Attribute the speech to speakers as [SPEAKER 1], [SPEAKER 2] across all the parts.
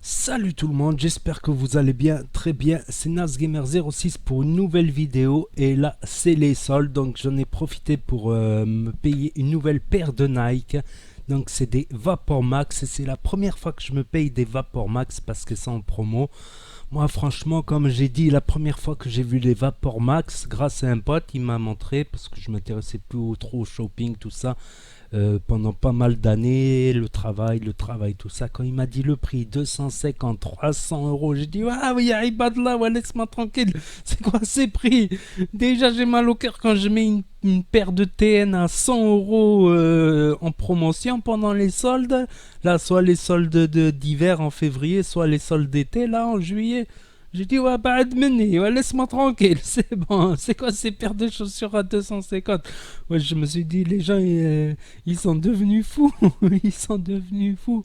[SPEAKER 1] Salut tout le monde, j'espère que vous allez bien, très bien. C'est NasGamer06 pour une nouvelle vidéo et là c'est les soldes, donc j'en ai profité pour me payer une nouvelle paire de Nike. Donc c'est des Vapor Max et c'est la première fois que je me paye des Vapor Max parce que c'est en promo. Moi franchement, comme j'ai dit, la première fois que j'ai vu les Vapor Max, grâce à un pote, il m'a montré parce que je m'intéressais plus trop au shopping, tout ça. Pendant pas mal d'années, le travail, tout ça. Quand il m'a dit le prix, 250, 300 euros, j'ai dit, ah oui, là, ouais, laisse-moi tranquille. C'est quoi ces prix? Déjà, j'ai mal au cœur quand je mets une paire de TN à 100 euros en promotion pendant les soldes. Là, soit les soldes d'hiver en février, soit les soldes d'été, là, en juillet. J'ai dit, ouais, bah, admenez, ouais, laisse-moi tranquille, c'est bon. C'est quoi ces paires de chaussures à 250? Ouais, je me suis dit, les gens, ils sont devenus fous. Ils sont devenus fous.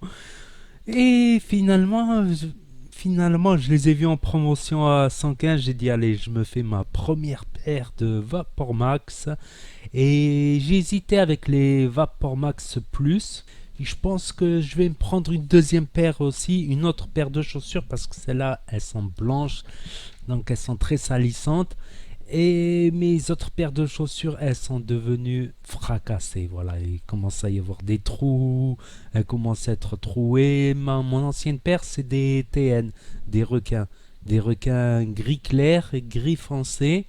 [SPEAKER 1] Et finalement, je les ai vus en promotion à 115. J'ai dit, allez, je me fais ma première paire de Vapor Max. Et j'ai hésité avec les Vapor Max Plus. Et je pense que je vais me prendre une deuxième paire aussi, une autre paire de chaussures, parce que celles-là, elles sont blanches, donc elles sont très salissantes. Et mes autres paires de chaussures, elles sont devenues fracassées. Voilà, il commence à y avoir des trous, elles commencent à être trouées. Mon ancienne paire, c'est des TN, des requins. Des requins gris clair et gris foncé,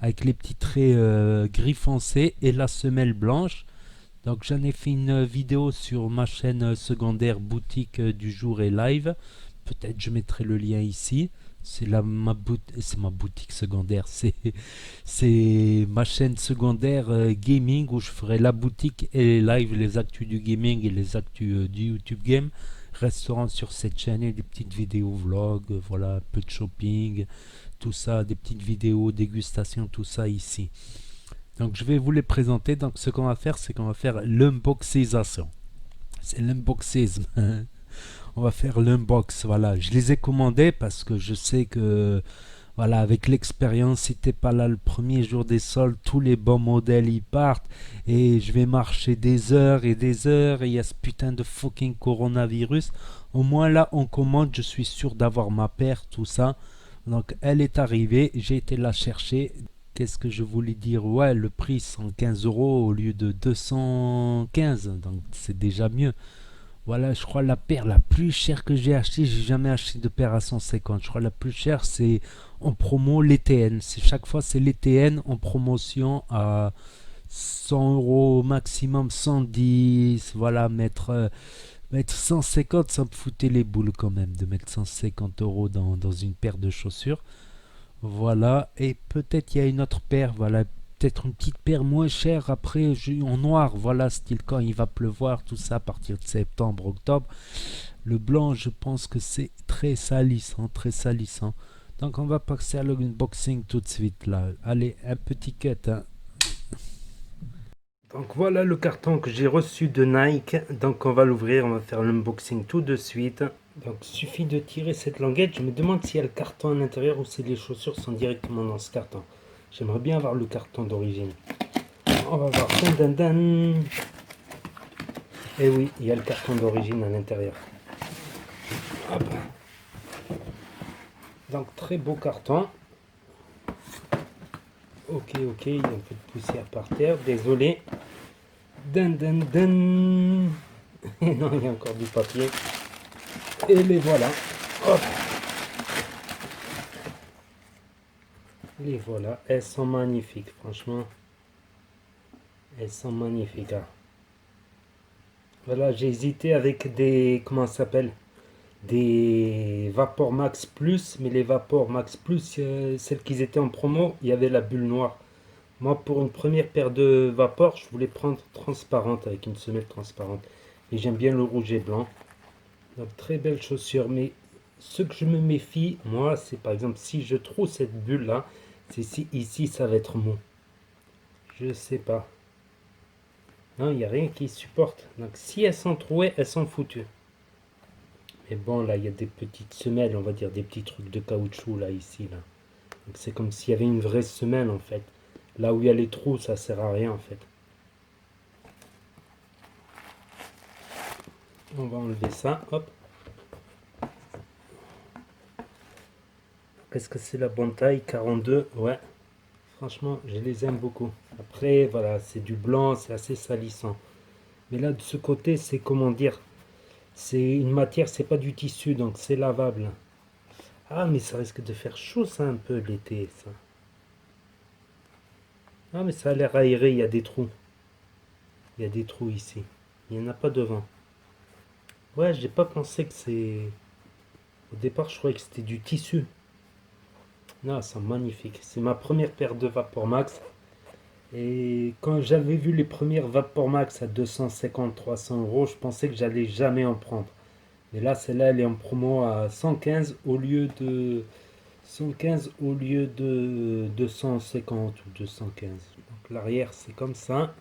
[SPEAKER 1] avec les petits traits gris foncé et la semelle blanche. Donc j'en ai fait une vidéo sur ma chaîne secondaire boutique du jour et live. Peut-être je mettrai le lien ici. C'est ma boutique secondaire. C'est ma chaîne secondaire gaming où je ferai la boutique et les lives, les actus du gaming et les actus du YouTube Game. Resteront sur cette chaîne et des petites vidéos vlogs, voilà, un peu de shopping, tout ça, des petites vidéos dégustation, tout ça ici. Donc je vais vous les présenter. Donc ce qu'on va faire, c'est qu'on va faire l'unboxisation. C'est l'unboxisme. On va faire l'unbox. Voilà, je les ai commandés parce que je sais que voilà, avec l'expérience, si t'es pas là le premier jour des soldes, tous les bons modèles y partent et je vais marcher des heures et des heures et il y a ce putain de fucking coronavirus. Au moins là, on commande, je suis sûr d'avoir ma paire, tout ça. Donc elle est arrivée, j'ai été la chercher. Qu'est-ce que je voulais dire? Ouais, le prix 115 euros au lieu de 215, donc c'est déjà mieux. Voilà, je crois la paire la plus chère que j'ai achetée, j'ai jamais acheté de paire à 150. Je crois la plus chère, c'est en promo l'ETN. C'est chaque fois c'est l'ETN en promotion à 100 euros maximum, 110. Voilà, mettre 150, ça me foutait les boules quand même de mettre 150 euros dans une paire de chaussures. Voilà, et peut-être il y a une autre paire, voilà, peut-être une petite paire moins chère après en noir, voilà, style quand il va pleuvoir, tout ça à partir de septembre, octobre. Le blanc, je pense que c'est très salissant, très salissant. Donc on va passer à l'unboxing tout de suite là. Allez, un petit cut, hein. Donc voilà le carton que j'ai reçu de Nike. Donc on va l'ouvrir, on va faire l'unboxing tout de suite. Donc il suffit de tirer cette languette. Je me demande s'il y a le carton à l'intérieur ou si les chaussures sont directement dans ce carton. J'aimerais bien avoir le carton d'origine. On va voir. Dan, dan, dan. Et oui, il y a le carton d'origine à l'intérieur. Hop. Donc très beau carton. Ok, il y a un peu de poussière par terre. Désolé. Dan, dan, dan. Et non, il y a encore du papier. Et les voilà. Hop. Les voilà. Elles sont magnifiques, franchement. Elles sont magnifiques. Hein. Voilà, j'ai hésité avec des... Comment ça s'appelle? Des Vapor Max Plus. Mais les Vapor Max Plus, celles qui étaient en promo, il y avait la bulle noire. Moi, pour une première paire de Vapor, je voulais prendre transparente, avec une semelle transparente. Et j'aime bien le rouge et blanc. Donc, très belle chaussure. Mais ce que je me méfie, moi, c'est par exemple, si je trouve cette bulle-là, c'est si ici, ça va être mou. Je sais pas. Non, il n'y a rien qui supporte. Donc, si elles sont trouées, elles sont foutues. Mais bon, là, il y a des petites semelles, on va dire, des petits trucs de caoutchouc, là, ici, là. Donc, c'est comme s'il y avait une vraie semelle, en fait. Là où il y a les trous, ça sert à rien, en fait. On va enlever ça, hop. est-ce que c'est la bonne taille? 42, ouais. Franchement, je les aime beaucoup. Après, voilà, c'est du blanc, c'est assez salissant. Mais là, de ce côté, c'est comment dire? C'est une matière, c'est pas du tissu, donc c'est lavable. Ah, mais ça risque de faire chaud, ça, un peu l'été, ça. Ah, mais ça a l'air aéré, il y a des trous. Il y a des trous ici. Il n'y en a pas devant. Ouais, j'ai pas pensé que c'est... Au départ, je croyais que c'était du tissu. Non, c'est magnifique. C'est ma première paire de Vapor Max. Et quand j'avais vu les premières Vapor Max à 250-300 euros, je pensais que j'allais jamais en prendre. Mais là, celle-là, elle est en promo à 115 au lieu de 250 ou 215. Donc l'arrière, c'est comme ça.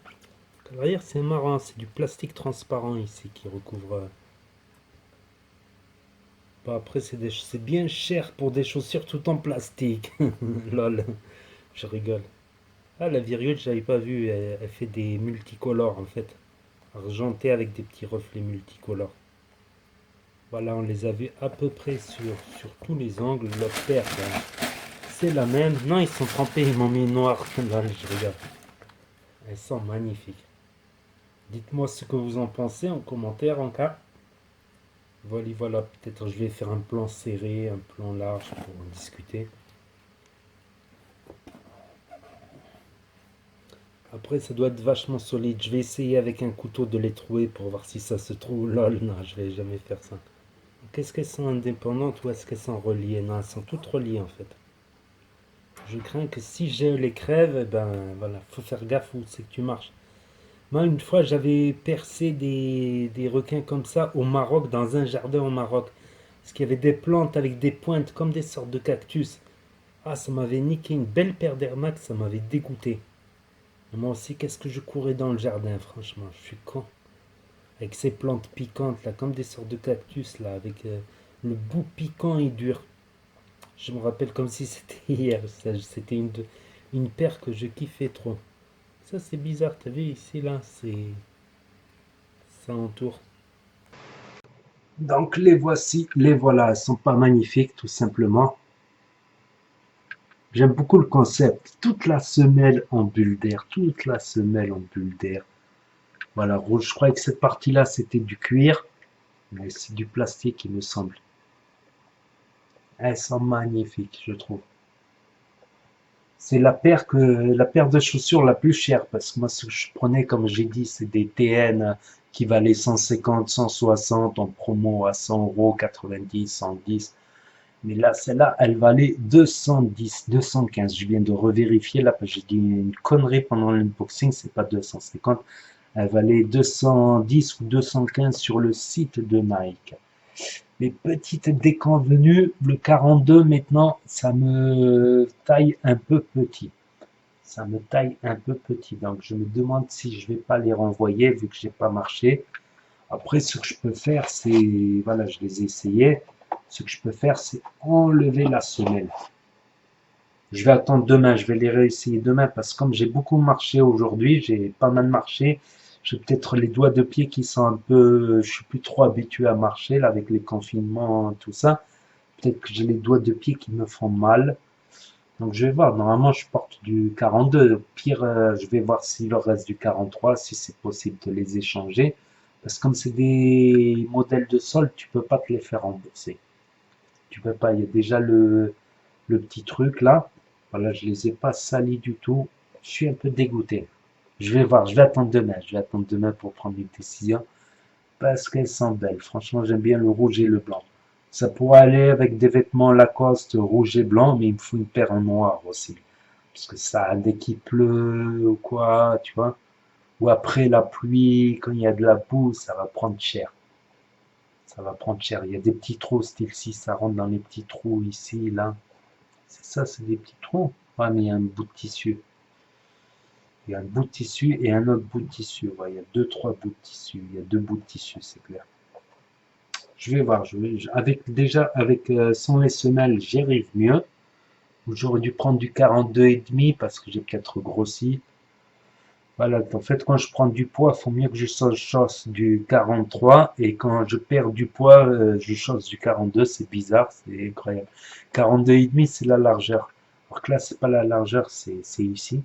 [SPEAKER 1] L'arrière, c'est marrant, c'est du plastique transparent ici qui recouvre. Bon, après, c'est bien cher pour des chaussures tout en plastique. Lol, je rigole. Ah, la virgule, je l'avais pas vue. Elle fait des multicolores en fait. Argenté avec des petits reflets multicolores. Voilà, on les a vus à peu près sur tous les angles. L'autre paire, ben, c'est la même. Non, ils sont trempés, ils m'ont mis noir. Là, je regarde. Elles sont magnifiques. Dites-moi ce que vous en pensez en commentaire en cas. Voilà, voilà, peut-être je vais faire un plan serré, un plan large pour en discuter. Après, ça doit être vachement solide. Je vais essayer avec un couteau de les trouver pour voir si ça se trouve. Lol, non, je vais jamais faire ça. Est-ce qu'elles sont indépendantes ou est-ce qu'elles sont reliées? Non, elles sont toutes reliées en fait. Je crains que si je les crève, eh ben voilà, faut faire gaffe où c'est que tu marches. Moi, une fois, j'avais percé des requins comme ça au Maroc, dans un jardin au Maroc. Parce qu'il y avait des plantes avec des pointes comme des sortes de cactus. Ah, ça m'avait niqué une belle paire d'Air Max, ça m'avait dégoûté. Et moi aussi, qu'est-ce que je courais dans le jardin, franchement, je suis con. Avec ces plantes piquantes là, comme des sortes de cactus là, avec le bout piquant et dur. Je me rappelle comme si c'était hier. C'était une paire que je kiffais trop. Ça c'est bizarre, t'as vu ici là, c'est ça entoure. Donc les voici, les voilà, elles sont pas magnifiques tout simplement. J'aime beaucoup le concept. Toute la semelle en bulle d'air, toute la semelle en bulle d'air. Voilà, rouge. Je croyais que cette partie-là c'était du cuir, mais c'est du plastique il me semble. Elles sont magnifiques, je trouve. C'est la paire de chaussures la plus chère parce que moi ce que je prenais comme j'ai dit c'est des TN qui valaient 150, 160 en promo à 100 euros, 90, 110. Mais là celle-là elle valait 210, 215. Je viens de revérifier là parce que j'ai dit une connerie pendant l'unboxing, c'est pas 250. Elle valait 210 ou 215 sur le site de Nike. Les petites déconvenues, le 42 maintenant, ça me taille un peu petit. Ça me taille un peu petit. Donc je me demande si je vais pas les renvoyer vu que j'ai pas marché. Après, ce que je peux faire, c'est, voilà, je les ai essayés. Ce que je peux faire, c'est enlever la semelle. Je vais attendre demain, je vais les réessayer demain parce que comme j'ai beaucoup marché aujourd'hui, j'ai pas mal marché. J'ai peut-être les doigts de pied qui sont un peu, je suis plus trop habitué à marcher là avec les confinements, tout ça. Peut-être que j'ai les doigts de pied qui me font mal. Donc je vais voir. Normalement, je porte du 42. Au pire, je vais voir s'il leur reste du 43, si c'est possible de les échanger. Parce que comme c'est des modèles de solde, tu peux pas te les faire rembourser. Tu peux pas. Il y a déjà le petit truc là. Voilà, je les ai pas salis du tout. Je suis un peu dégoûté. Je vais voir. Je vais attendre demain. Je vais attendre demain pour prendre une décision. Parce qu'elles sont belles. Franchement, j'aime bien le rouge et le blanc. Ça pourrait aller avec des vêtements Lacoste rouge et blanc, mais il me faut une paire en noir aussi. Parce que ça, dès qu'il pleut ou quoi, tu vois. Ou après la pluie, quand il y a de la boue, ça va prendre cher. Ça va prendre cher. Il y a des petits trous, style-ci, ça rentre dans les petits trous ici, là. C'est ça, c'est des petits trous. Ouais, mais il y a un bout de tissu. Il y a un bout de tissu et un autre bout de tissu. Ouais, il y a deux, trois bouts de tissu. Il y a deux bouts de tissu, c'est clair. Je vais voir. Déjà, avec sans les semelles, j'y arrive mieux. J'aurais dû prendre du 42,5 parce que j'ai peut-être grossi.
[SPEAKER 2] Voilà, en fait, quand je prends du poids, il faut mieux que je chosse du 43 et quand je perds du poids, je chosse du 42. C'est bizarre, c'est incroyable. 42 et demi, c'est la largeur. Alors que là, c'est pas la largeur, c'est ici.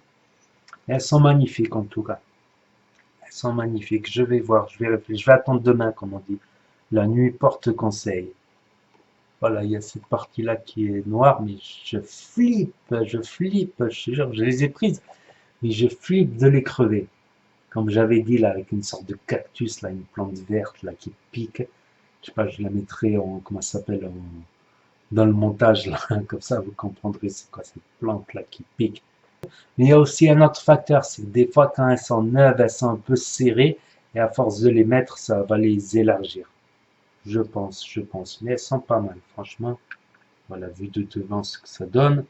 [SPEAKER 2] Et elles sont magnifiques en tout cas. Elles sont magnifiques. Je vais voir, je vais réfléchir. Je vais attendre demain, comme on dit. La nuit porte conseil. Voilà, il y a cette partie-là qui est noire, mais je flippe, je te jure, je les ai prises, mais je flippe de les crever. Comme j'avais dit là, avec une sorte de cactus, là, une plante verte là qui pique. Je sais pas, je la mettrai en, comment ça s'appelle, dans le montage là, comme ça vous comprendrez c'est quoi cette plante là qui pique. Mais il y a aussi un autre facteur, c'est que des fois quand elles sont neuves, elles sont un peu serrées, et à force de les mettre, ça va les élargir. Je pense. Mais elles sont pas mal, franchement. Voilà, vu de devant ce que ça donne,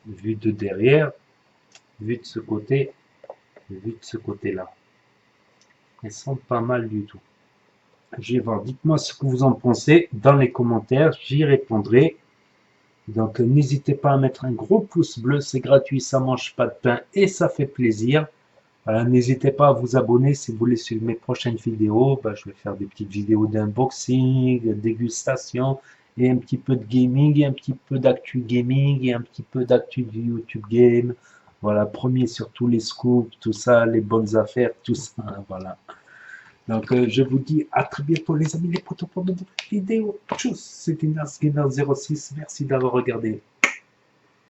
[SPEAKER 2] vu de derrière, vu de ce côté, vu de ce côté-là. Elles sont pas mal du tout. Je vais voir, dites-moi ce que vous en pensez dans les commentaires, j'y répondrai. Donc n'hésitez pas à mettre un gros pouce bleu, c'est gratuit, ça mange pas de pain et ça fait plaisir. N'hésitez pas à vous abonner si vous voulez suivre mes prochaines vidéos. Je vais faire des petites vidéos d'unboxing, de dégustation et un petit peu de gaming et un petit peu d'actu gaming et un petit peu d'actu du YouTube Game. Voilà, premier sur tous les scoops, tout ça, les bonnes affaires, tout ça. Voilà. Donc je vous dis à très bientôt les amis les potos pour de nouvelles vidéos. Tchuss, c'était Nars Gamer 06. Merci d'avoir regardé.